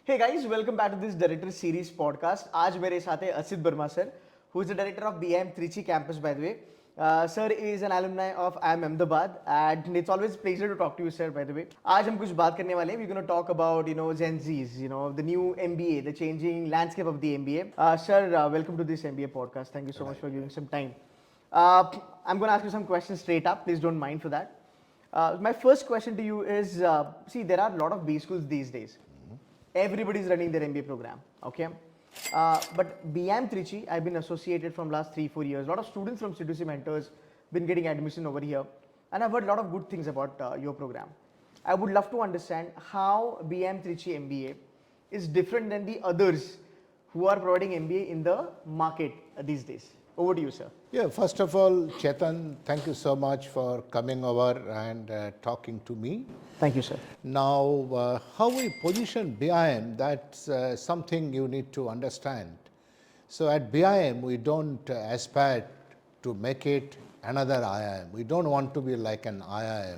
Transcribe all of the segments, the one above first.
Hey guys, welcome back to this Director Series podcast. आज मेरे साथ है Asit Verma sir, who is the director of BIM Trichy campus by the way. Sir is an alumni of IIM Ahmedabad and it's always a pleasure to talk to you sir by the way. आज हम कुछ बात करने वाले हैं. We're going to talk about GenZs, the new MBA, the changing landscape of the MBA. Sir, welcome to this MBA podcast. Thank you so much for giving some time. I'm going to ask you some questions straight up. Please don't mind for that. My first question to you is, see, there are a lot of B schools these days. Everybody is running their MBA program, okay? But BIM Trichy, I've been associated from last 3-4 years. A lot of students from C2C mentors been getting admission over here, and I've heard a lot of good things about your program. I would love to understand how BIM Trichy MBA is different than the others who are providing MBA in the market these days. Over to you, sir. Yeah, first of all, Chetan, thank you so much for coming over and talking to me. Thank you, sir. Now, how we position BIM, that's something you need to understand. So at BIM, we don't aspire to make it another IIM. We don't want to be like an IIM,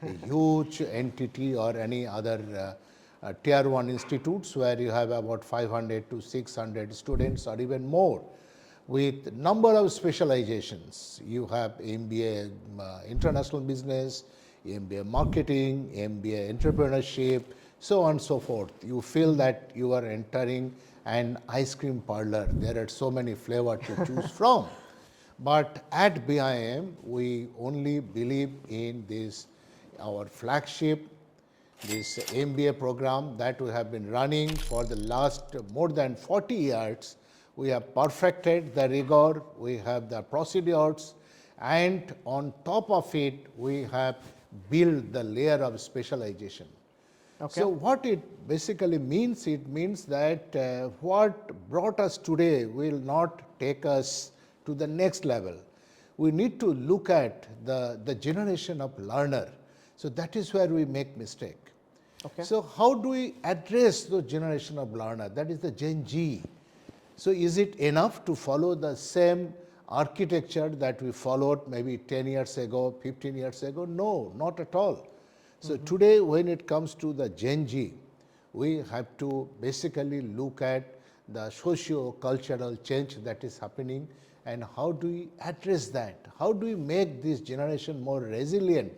a huge entity or any other tier 1 institutes where you have about 500 to 600 students or even more, with number of specializations. You have MBA international business, MBA marketing, MBA entrepreneurship, so on and so forth. You feel that you are entering an ice cream parlor. There are so many flavors to choose from. But at BIM, we only believe in this, our flagship, this MBA program that we have been running for the last more than 40 years. We have perfected the rigor, we have the procedures, and on top of it, we have built the layer of specialization. Okay. So what it basically means, it means that what brought us today will not take us to the next level. We need to look at the generation of learner. So that is where we make mistake. Okay. So how do we address the generation of learner? That is the Gen Z. So is it enough to follow the same architecture that we followed maybe 10 years ago, 15 years ago? No, not at all. So today when it comes to the Gen Z, we have to basically look at the socio-cultural change that is happening and how do we address that? How do we make this generation more resilient?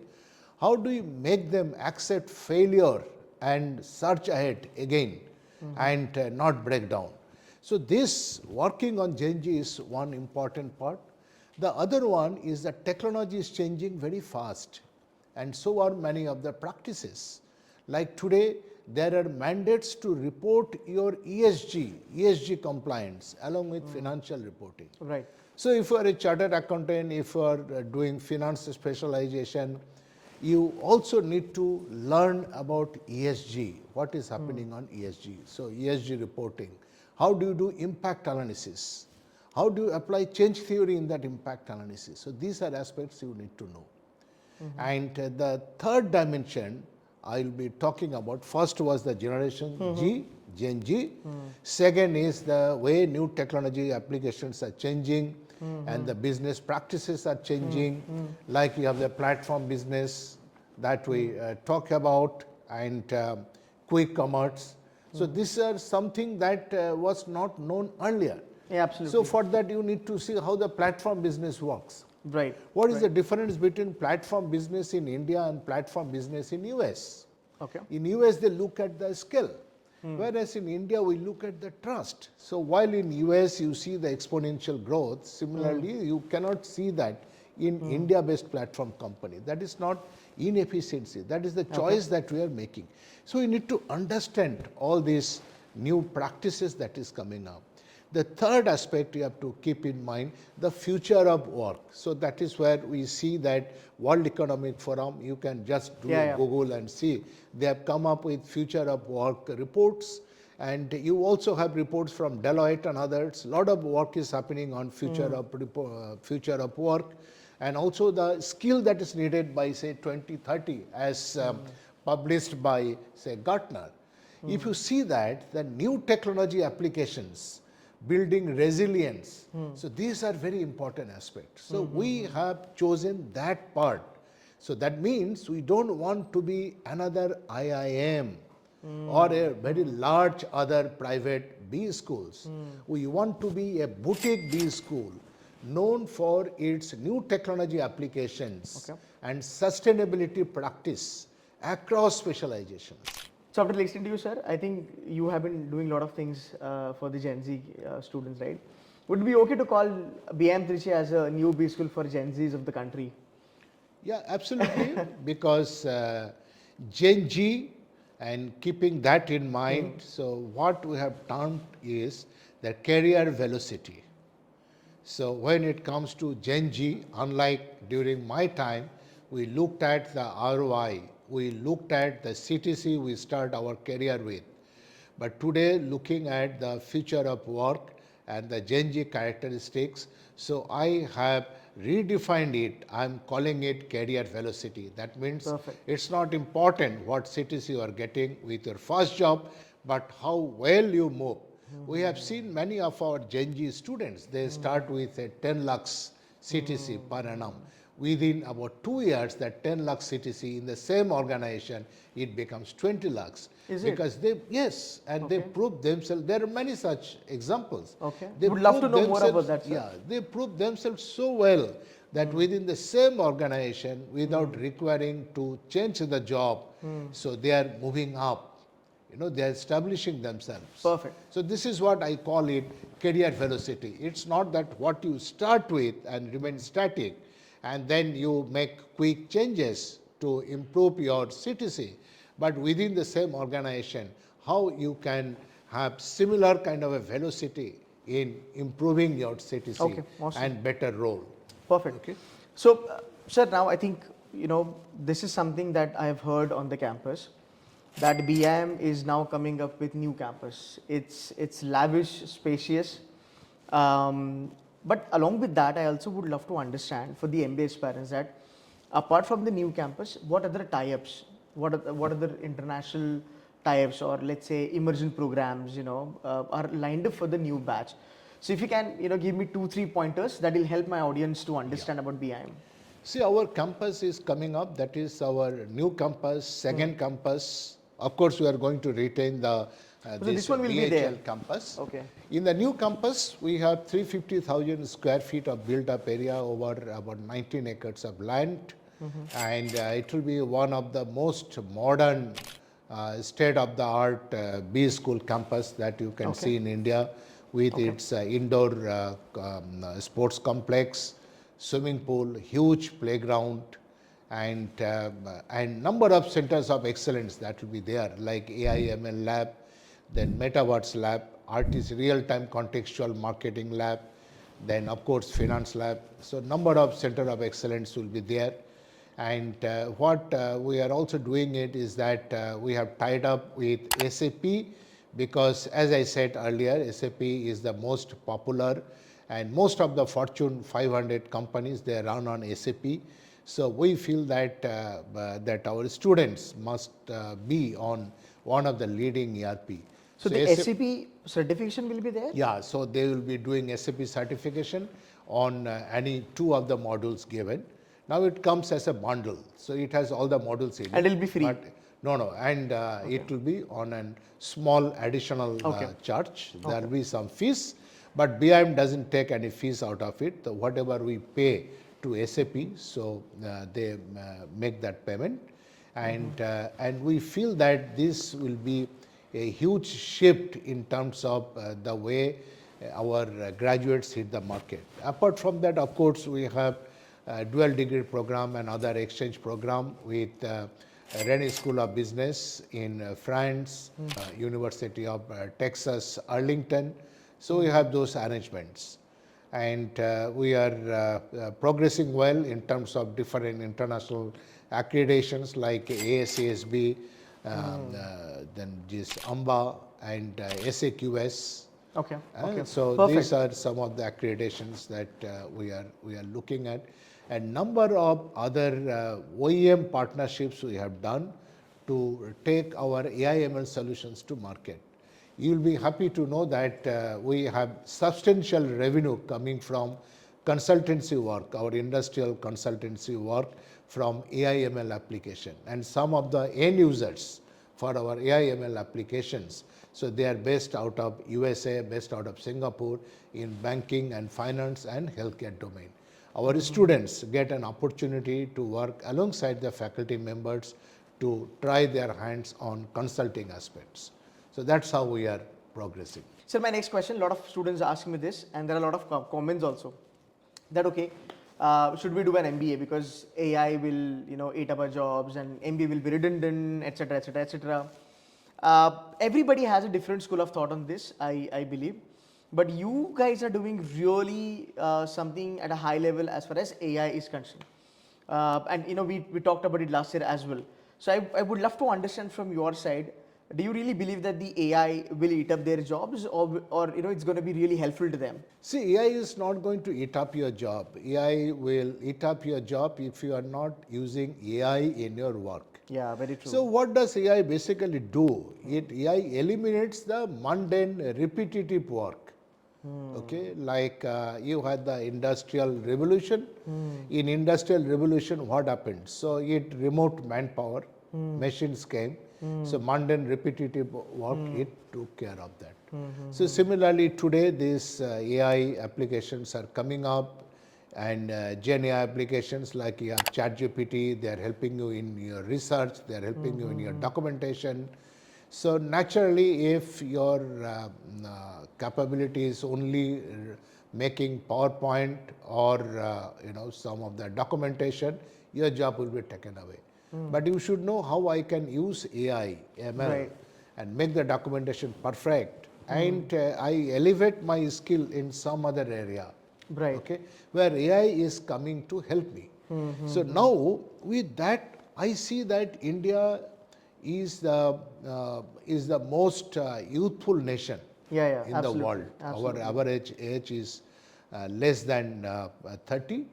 How do we make them accept failure and surge ahead again and not break down? So this working on Gen Z is one important part. The other one is that technology is changing very fast and so are many of the practices. Like today, there are mandates to report your ESG compliance along with financial reporting. Right. So if you are a chartered accountant, if you are doing finance specialization, you also need to learn about ESG, what is happening on ESG. So ESG reporting. How do you do impact analysis? How do you apply change theory in that impact analysis? So these are aspects you need to know. And the third dimension I will be talking about, first was the generation G, Gen Z. Second is the way new technology applications are changing and the business practices are changing. Like you have the platform business that we talk about and quick commerce. So these are something that was not known earlier. Yeah, absolutely. So for that you need to see how the platform business works. Right. What is the difference between platform business in India and platform business in US? Okay. In US they look at the skill, whereas in India we look at the trust. So while in US you see the exponential growth, similarly you cannot see that in India-based platform company. That is not inefficiency, that is the choice that we are making. So you need to understand all these new practices that is coming up. The third aspect you have to keep in mind, the future of work. So that is where we see that World Economic Forum, you can just do Google and see. They have come up with future of work reports, and you also have reports from Deloitte and others. A lot of work is happening on future of work, and also the skill that is needed by say 2030 as published by say Gartner. If you see that the new technology applications, building resilience, so these are very important aspects. So we have chosen that part. So that means we don't want to be another IIM. or a very large other private B schools. We want to be a boutique B school known for its new technology applications and sustainability practice across specializations. So after listening to you, sir, I think you have been doing a lot of things for the Gen Z students, right? Would it be okay to call BIM Trichy as a new B school for Gen Zs of the country? Yeah, absolutely, because Gen G and keeping that in mind, so what we have done is the career velocity. So when it comes to Gen G, unlike during my time, we looked at the ROI, we looked at the CTC we start our career with. But today, looking at the future of work and the Gen Z characteristics, so I have redefined it. I'm calling it career velocity. That means it's not important what CTC you are getting with your first job, but how well you move. We have seen many of our Gen Z students, they start with a 10 lakhs CTC per annum. Within about 2 years, that 10 lakhs CTC in the same organization, it becomes 20 lakhs. Because they, yes, and they prove themselves. There are many such examples. They would love to know more about that, sir. Yeah, they prove themselves so well that within the same organization, without requiring to change the job, so they are moving up. You know, they are establishing themselves. Perfect. So this is what I call it career velocity. It's not that what you start with and remain static, and then you make quick changes to improve your CTC, but within the same organization, how you can have similar kind of a velocity in improving your CTC and better role. Perfect. So, sir, now I think, this is something that I have heard on the campus, that BIM is now coming up with new campus. It's lavish, spacious. But along with that, I also would love to understand for the MBA aspirants that apart from the new campus, what other tie-ups, what other international tie-ups or let's say immersion programs, are lined up for the new batch. So if you can, give me 2-3 pointers that will help my audience to understand about BIM. See, our campus is coming up. That is our new campus, second campus. Of course, we are going to retain the this one will be there. Campus. Okay. In the new campus, we have 350,000 square feet of built-up area over about 19 acres of land, and it will be one of the most modern, state-of-the-art B school campus that you can see in India, with its indoor sports complex, swimming pool, huge playground, and number of centers of excellence that will be there, like AIML lab, then Metaverse lab, artist real-time contextual marketing lab, then of course finance lab. So number of center of excellence will be there. And what we are also doing it is that we have tied up with SAP, because as I said earlier, SAP is the most popular, and most of the Fortune 500 companies, they run on SAP. So we feel that that our students must be on one of the leading ERP. So the SAP certification will be there? Yeah, so they will be doing SAP certification on any 2 of the modules given. Now it comes as a bundle, so it has all the modules in it. And it will be free? And it will be on a small additional charge. There will be some fees, but BIM doesn't take any fees out of it. Whatever we pay to SAP, so they make that payment, and we feel that this will be a huge shift in terms of the way our graduates hit the market. Apart from that, of course, we have a dual degree program and other exchange program with Rennie School of Business in France, University of Texas, Arlington. So we have those arrangements. And we are progressing well in terms of different international accreditations like ASASB, then this AMBA and SAQS. So perfect. These are some of the accreditations that we are looking at. And number of other OEM partnerships we have done to take our AIML solutions to market. You will be happy to know that we have substantial revenue coming from consultancy work, our industrial consultancy work from AIML application. And some of the end users for our AI/ML applications. So they are based out of USA, based out of Singapore in banking and finance and healthcare domain. Our students get an opportunity to work alongside the faculty members to try their hands on consulting aspects. So that's how we are progressing. Sir, my next question, a lot of students ask me this, and there are a lot of comments also, that okay, should we do an MBA because AI will, eat up our jobs and MBA will be redundant, etc., etc., etc. Everybody has a different school of thought on this, I believe. But you guys are doing really something at a high level as far as AI is concerned. And we talked about it last year as well. So I would love to understand from your side, do you really believe that the AI will eat up their jobs, or it's going to be really helpful to them? See, AI is not going to eat up your job. AI will eat up your job if you are not using AI in your work. Yeah, very true. So what does AI basically do? AI eliminates the mundane, repetitive work. Okay, like you had the industrial revolution. In industrial revolution, what happened? So it remote manpower, machines came. So mundane, repetitive work, it took care of that. So similarly, today these AI applications are coming up, and Gen AI applications like you have ChatGPT, they are helping you in your research, they are helping you in your documentation. So naturally, if your capability is only making PowerPoint or some of the documentation, your job will be taken away. But you should know how I can use AI, ML, and make the documentation perfect, and I elevate my skill in some other area. Right. Okay, where AI is coming to help me. So now with that, I see that India is the most youthful nation in the world. Absolutely. Our average age is less than 30,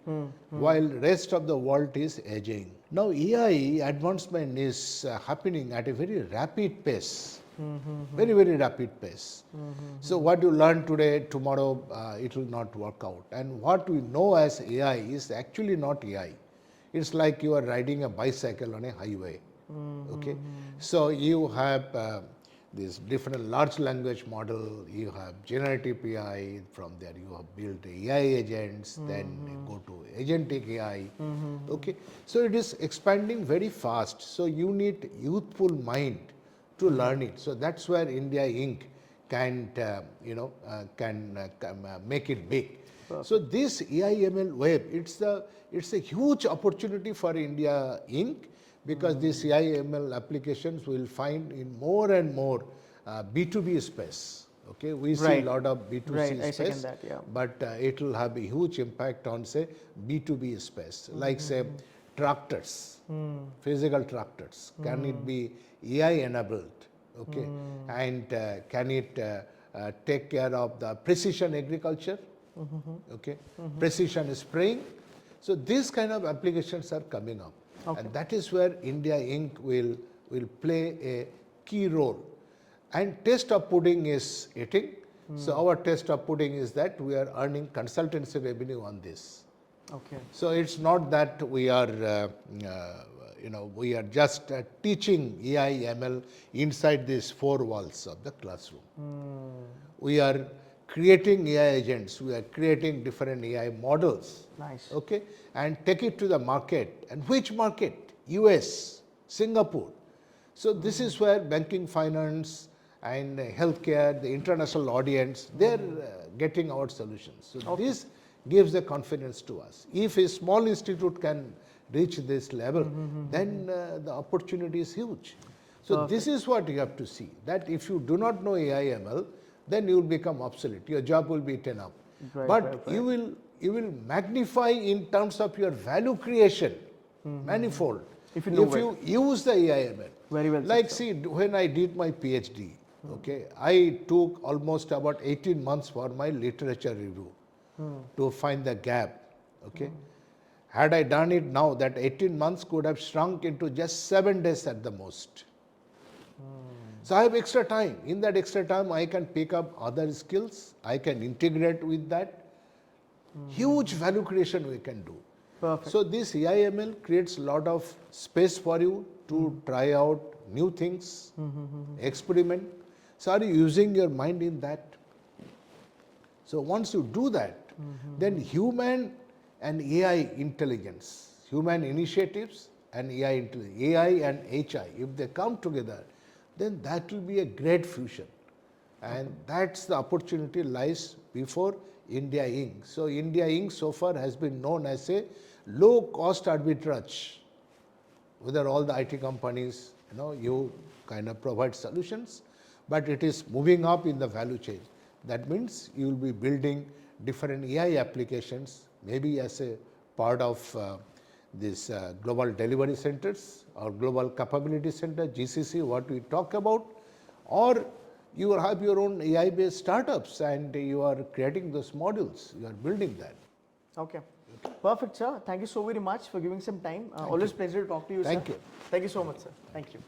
while rest of the world is aging. Now AI advancement is happening at a very rapid pace. Very, very rapid pace. So what you learn today, tomorrow it will not work out. And what we know as AI is actually not AI. It's like you are riding a bicycle on a highway. Okay, so you have this different large language model, you have generative AI, from there you have built AI agents, then you go to agentic AI. Okay, so it is expanding very fast. So you need youthful mind to learn it. So that's where India Inc. can make it big. Perfect. So this AI/ML web, it's a huge opportunity for India Inc. because these AI/ML applications will find in more and more B2B space. Okay, we see a lot of B2C space, but it will have a huge impact on, say, B2B space, like say tractors, physical tractors. Can it be AI enabled? Okay, and can it take care of the precision agriculture? Okay, precision spraying. So these kind of applications are coming up. And that is where India Inc. will play a key role. And taste of pudding is eating. So our taste of pudding is that we are earning consultancy revenue on this. Okay. So it's not that we are, we are just teaching AI/ML inside these four walls of the classroom. We are creating AI agents, we are creating different AI models. Nice. Okay, and take it to the market. And which market? US, Singapore. So this is where banking, finance, and healthcare, the international audience, they're getting our solutions. So this gives the confidence to us. If a small institute can reach this level, then the opportunity is huge. So this is what you have to see, that if you do not know AI/ML, then you will become obsolete. Your job will be eaten up. But you will magnify in terms of your value creation, manifold. If you use the AI/ML. Very well. Like see, when I did my PhD, okay, I took almost about 18 months for my literature review to find the gap. Okay. Had I done it now, that 18 months could have shrunk into just 7 days at the most. So I have extra time. In that extra time, I can pick up other skills. I can integrate with that. Huge value creation we can do. Perfect. So this AI/ML creates a lot of space for you to try out, new things, experiment. So are you using your mind in that? So once you do that, then human and AI intelligence, human initiatives and AI intelligence, AI and HI, if they come together, then that will be a great fusion. And that's the opportunity lies before India Inc. So India Inc. so far has been known as a low cost arbitrage. Whether all the IT companies, you kind of provide solutions, but it is moving up in the value chain. That means you will be building different AI applications, maybe as a part of this global delivery centers or global capability center, GCC, what we talk about, or you will have your own AI-based startups and you are creating those modules, you are building that. Okay. Perfect, sir. Thank you so very much for giving some time. Always pleasure to talk to you, sir. Thank you. Thank you so much, sir. Thank you.